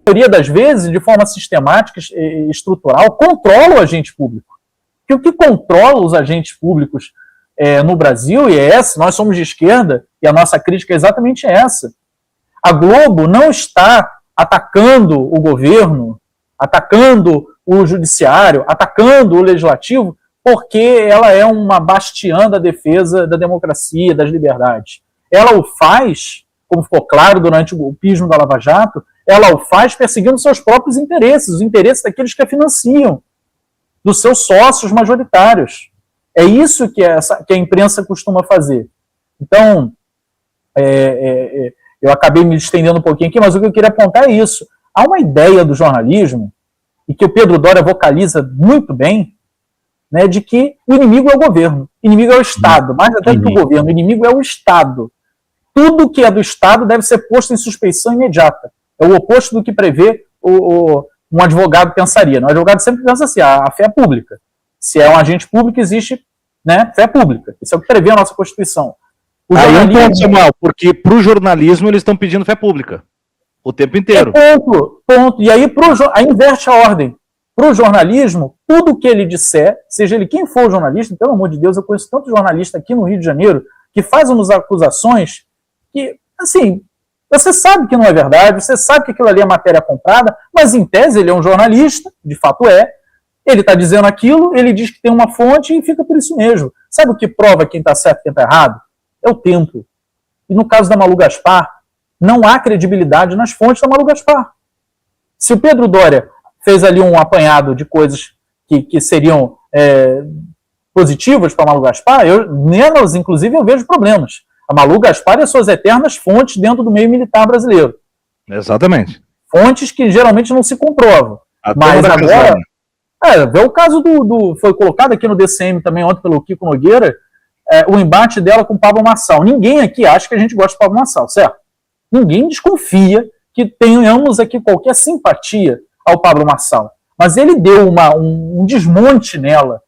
maioria das vezes, de forma sistemática e estrutural, controla o agente público. Porque o que controla os agentes públicos no Brasil, e nós somos de esquerda, e a nossa crítica é exatamente essa. A Globo não está atacando o governo, atacando o judiciário, atacando o legislativo, porque ela é uma bastiã da defesa da democracia, das liberdades. Ela o faz, como ficou claro durante o golpismo da Lava Jato, ela o faz perseguindo seus próprios interesses, os interesses daqueles que a financiam, dos seus sócios majoritários. É isso que a imprensa costuma fazer. Então, eu acabei me estendendo um pouquinho aqui, mas o que eu queria apontar é isso. Há uma ideia do jornalismo, e que o Pedro Doria vocaliza muito bem, né, de que o inimigo é o governo, o inimigo é o Estado, mais até do que o governo, o inimigo é o Estado. Tudo que é do Estado deve ser posto em suspeição imediata. É o oposto do que prevê um advogado pensaria. O advogado sempre pensa assim, a fé é pública. Se é um agente público, existe, né, fé pública. Isso é o que prevê a nossa Constituição. Aí é um ponto, Samuel, porque para o jornalismo eles estão pedindo fé pública o tempo inteiro. Ponto. E aí aí inverte a ordem. Para o jornalismo, tudo que ele disser, seja ele quem for o jornalista, pelo amor de Deus, eu conheço tanto jornalista aqui no Rio de Janeiro que fazem umas acusações que, assim, você sabe que não é verdade, você sabe que aquilo ali é matéria comprada, mas em tese ele é um jornalista, de fato ele está dizendo aquilo, ele diz que tem uma fonte e fica por isso mesmo. Sabe o que prova quem está certo e quem está errado? É o tempo. E no caso da Malu Gaspar, não há credibilidade nas fontes da Malu Gaspar. Se o Pedro Doria fez ali um apanhado de coisas que seriam positivas para a Malu Gaspar, nelas, inclusive, eu vejo problemas. A Malu Gaspar e as suas eternas fontes dentro do meio militar brasileiro. Exatamente. Fontes que geralmente não se comprovam. Mas agora, vê o caso foi colocado aqui no DCM também ontem pelo Kiko Nogueira, o embate dela com o Pablo Marçal. Ninguém aqui acha que a gente gosta do Pablo Marçal, certo? Ninguém desconfia que tenhamos aqui qualquer simpatia ao Pablo Marçal. Mas ele deu um desmonte nela,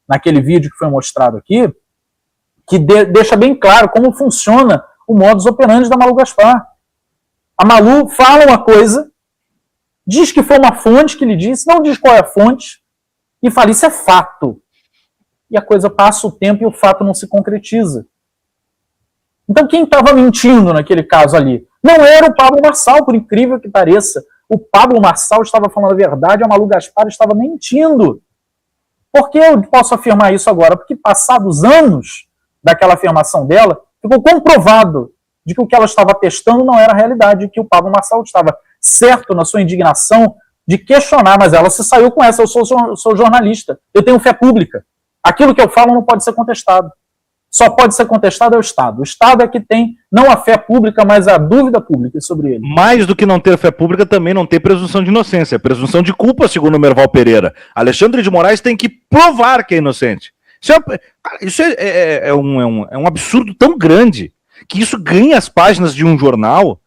naquele vídeo que foi mostrado aqui, que deixa bem claro como funciona o modus operandi da Malu Gaspar. A Malu fala uma coisa, diz que foi uma fonte que lhe disse, não diz qual é a fonte, e fala, isso é fato. E a coisa passa o tempo e o fato não se concretiza. Então quem estava mentindo naquele caso ali? Não era o Pablo Marçal, por incrível que pareça. O Pablo Marçal estava falando a verdade, a Malu Gaspar estava mentindo. Por que eu posso afirmar isso agora? Porque passados anos daquela afirmação dela, ficou comprovado de que o que ela estava testando não era a realidade, que o Pablo Marçal estava certo na sua indignação de questionar, mas ela se saiu com essa, eu sou jornalista, eu tenho fé pública. Aquilo que eu falo não pode ser contestado. Só pode ser contestado é o Estado. O Estado é que tem, não a fé pública, mas a dúvida pública sobre ele. Mais do que não ter fé pública, também não ter presunção de inocência. Presunção de culpa, segundo o Merval Pereira. Alexandre de Moraes tem que provar que é inocente. Isso é um absurdo tão grande que isso ganha as páginas de um jornal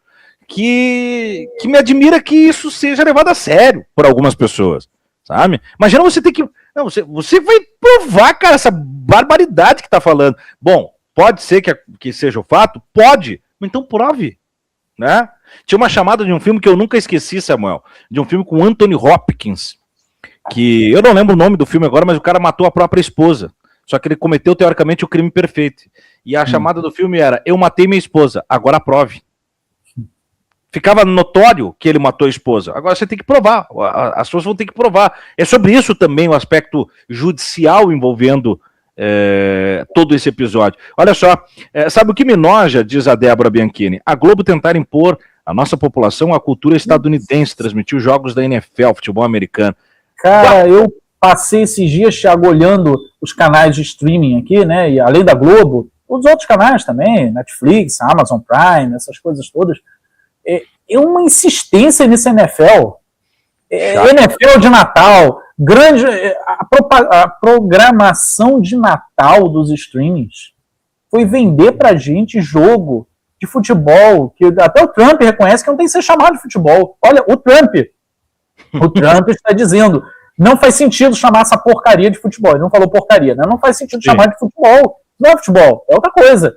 que me admira que isso seja levado a sério por algumas pessoas, sabe? Imagina você ter que... Não, você vai provar, cara, essa barbaridade que tá falando. Bom, pode ser que seja o fato? Pode. Então prove, né? Tinha uma chamada de um filme que eu nunca esqueci, Samuel, de um filme com Anthony Hopkins, que eu não lembro o nome do filme agora, mas o cara matou a própria esposa. Só que ele cometeu, teoricamente, o crime perfeito. E a chamada do filme era, eu matei minha esposa, agora prove. Ficava notório que ele matou a esposa. Agora você tem que provar, as pessoas vão ter que provar. É sobre isso também o aspecto judicial envolvendo todo esse episódio. Olha só, sabe o que me enoja, diz a Débora Bianchini? A Globo tentar impor à nossa população a cultura estadunidense, transmitir os jogos da NFL, futebol americano. Cara, eu passei esses dias, Thiago, olhando os canais de streaming aqui, né, e além da Globo, os outros canais também, Netflix, Amazon Prime, essas coisas todas. É uma insistência nesse NFL. NFL de Natal, a programação de Natal dos streamings foi vender pra gente jogo de futebol, que até o Trump reconhece que não tem que ser chamado de futebol. Olha, o Trump está dizendo, não faz sentido chamar essa porcaria de futebol. Ele não falou porcaria, né? Não faz sentido chamar de futebol. Não é futebol, é outra coisa.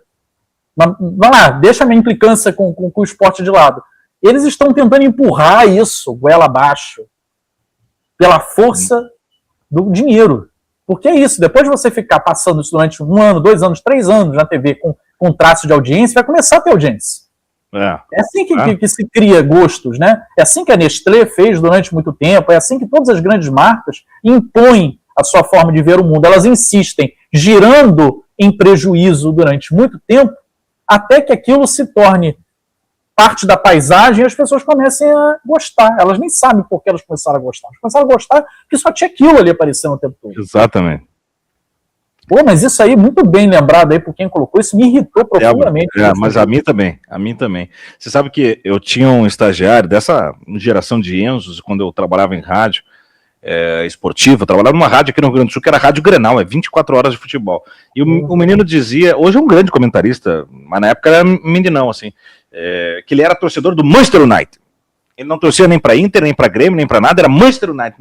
Mas, vai lá, deixa a minha implicância com o esporte de lado. Eles estão tentando empurrar isso goela abaixo pela força do dinheiro. Porque é isso, depois de você ficar passando isso durante 1 ano, 2 anos, 3 anos na TV com traço de audiência, vai começar a ter audiência. É assim que se cria gostos, né? É assim que a Nestlé fez durante muito tempo, é assim que todas as grandes marcas impõem a sua forma de ver o mundo. Elas insistem, girando em prejuízo durante muito tempo, até que aquilo se torne parte da paisagem e as pessoas comecem a gostar. Elas nem sabem por que elas começaram a gostar. Elas começaram a gostar porque só tinha aquilo ali aparecendo o tempo todo. Exatamente. Pô, mas isso aí, muito bem lembrado aí por quem colocou, isso me irritou profundamente. Mas a mim também. Você sabe que eu tinha um estagiário dessa geração de Enzos, quando eu trabalhava em rádio esportiva, eu trabalhava numa rádio aqui no Rio Grande do Sul, que era a Rádio Grenal, 24 horas de futebol. E o menino dizia, hoje é um grande comentarista, mas na época era meninão, assim, que ele era torcedor do Manchester United. Ele não torcia nem para Inter, nem para Grêmio, nem para nada, era Manchester United.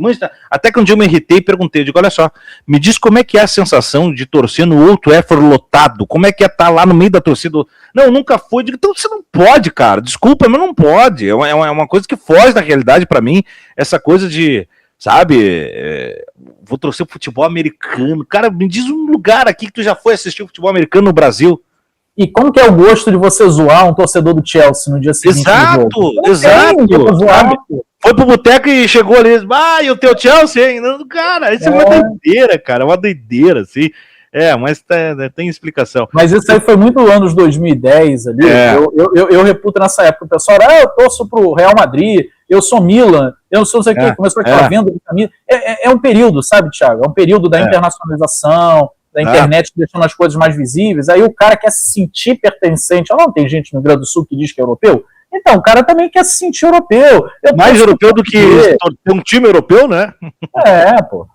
Até que um dia eu me irritei e perguntei, digo, olha só, me diz como é que é a sensação de torcer no Old Trafford lotado, como é que é estar lá no meio da torcida? Não, nunca foi. Digo, então você não pode, cara, desculpa, mas não pode. É uma coisa que foge da realidade para mim, essa coisa de, sabe, vou torcer pro futebol americano. Cara, me diz um lugar aqui que tu já foi assistir o futebol americano no Brasil. E como que é o gosto de você zoar um torcedor do Chelsea no dia seguinte? Exato. Foi pro boteco e chegou ali, e o teu Chelsea, hein? Cara, isso é uma doideira, cara, uma doideira, assim. Mas tem explicação. Mas isso aí foi muito anos 2010 ali. Eu reputo nessa época. O pessoal, eu torço pro Real Madrid, eu sou Milan, eu sou não sei o quê. Começou aquela venda de camisa. É um período, sabe, Thiago? É um período da internacionalização, da internet deixando as coisas mais visíveis. Aí o cara quer se sentir pertencente. Não tem gente no Rio Grande do Sul que diz que é europeu? Então, o cara também quer se sentir europeu. Mais europeu do que ter um time europeu, né? Pô.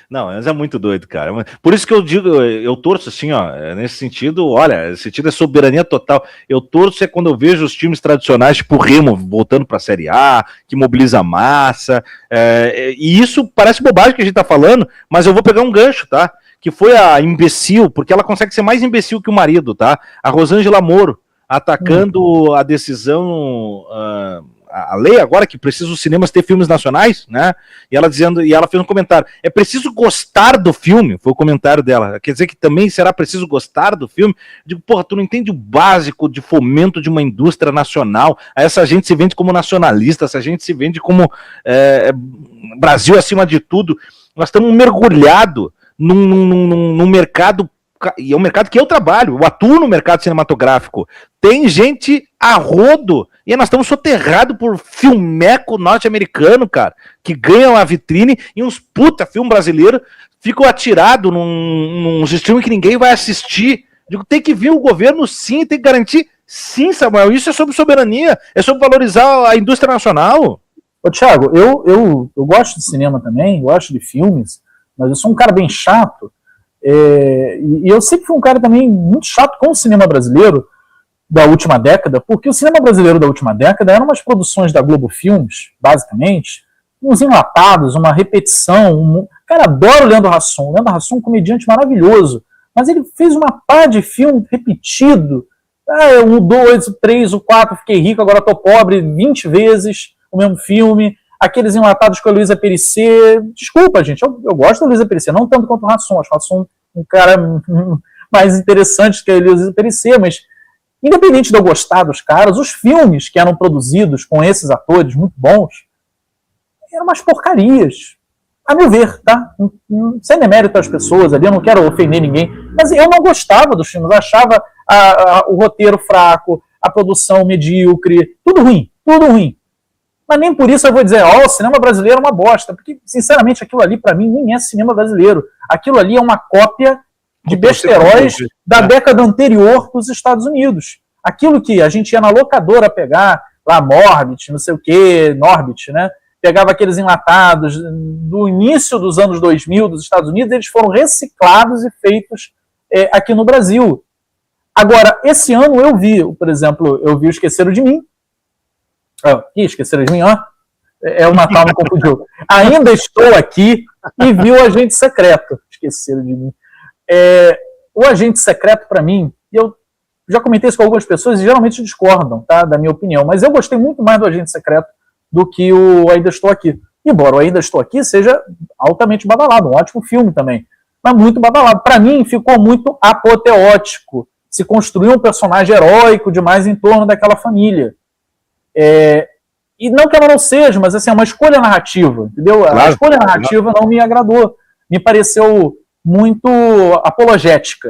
Não, mas é muito doido, cara. Por isso que eu digo, eu torço assim, ó, nesse sentido, olha, esse sentido é soberania total. Eu torço quando eu vejo os times tradicionais, tipo o Remo, voltando para a Série A, que mobiliza massa, e isso parece bobagem que a gente tá falando, mas eu vou pegar um gancho, tá? Que foi a imbecil, porque ela consegue ser mais imbecil que o marido, tá? A Rosângela Moro, atacando a decisão... a lei agora que precisa os cinemas ter filmes nacionais, né? E ela fez um comentário: é preciso gostar do filme, foi o comentário dela. Quer dizer que também será preciso gostar do filme? Eu digo, porra, tu não entende o básico de fomento de uma indústria nacional. Aí essa gente se vende como nacionalista, essa gente se vende como Brasil acima de tudo. Nós estamos mergulhados num mercado, e é um mercado que eu trabalho, eu atuo no mercado cinematográfico. Tem gente a rodo, e nós estamos soterrados por filmeco norte-americano, cara, que ganham a vitrine, e uns puta filme brasileiro ficam atirados num streaming que ninguém vai assistir. Digo, tem que vir o governo sim, tem que garantir sim, Samuel, isso é sobre soberania, é sobre valorizar a indústria nacional. Ô Thiago, eu gosto de cinema também, gosto de filmes, mas eu sou um cara bem chato, e eu sempre fui um cara também muito chato com o cinema brasileiro da última década, porque o cinema brasileiro da última década eram umas produções da Globo Filmes, basicamente, uns enlatados, uma repetição. Cara, adoro o Leandro Hassum. O Leandro Hassum é um comediante maravilhoso, mas ele fez uma pá de filme repetido. O 2, o 3, o 4, fiquei rico, agora tô pobre, 20 vezes o mesmo filme. Aqueles enlatados com a Luísa Perissé. Desculpa, gente, eu gosto da Luísa Perissé, não tanto quanto o Hassum. Acho o Hassum um cara mais interessante que a Luísa Perissé, mas independente de eu gostar dos caras, os filmes que eram produzidos com esses atores muito bons eram umas porcarias, a meu ver, tá? Sem demérito às pessoas ali, eu não quero ofender ninguém, mas eu não gostava dos filmes, eu achava o roteiro fraco, a produção medíocre, tudo ruim. Mas nem por isso eu vou dizer, o cinema brasileiro é uma bosta, porque, sinceramente, aquilo ali, pra mim, nem é cinema brasileiro. Aquilo ali é uma cópia de besteróis da década anterior dos Estados Unidos. Aquilo que a gente ia na locadora pegar, lá Morbid, não sei o que, Norbit, né? Pegava aqueles enlatados do início dos anos 2000 dos Estados Unidos, eles foram reciclados e feitos aqui no Brasil. Agora, esse ano eu vi, por exemplo, o Esqueceram de Mim. Esqueceram de Mim, é o Natal, não confundiu. Ainda estou aqui e vi o Agente Secreto. Esqueceram de Mim. O Agente Secreto, para mim, eu já comentei isso com algumas pessoas e geralmente discordam, tá, da minha opinião, mas eu gostei muito mais do Agente Secreto do que o Ainda Estou Aqui. Embora o Ainda Estou Aqui seja altamente badalado, um ótimo filme também, mas muito badalado. Para mim, ficou muito apoteótico. Se construiu um personagem heróico demais em torno daquela família. E não que ela não seja, mas assim, é uma escolha narrativa, entendeu? Claro, a escolha narrativa não me agradou. Me pareceu muito apologética,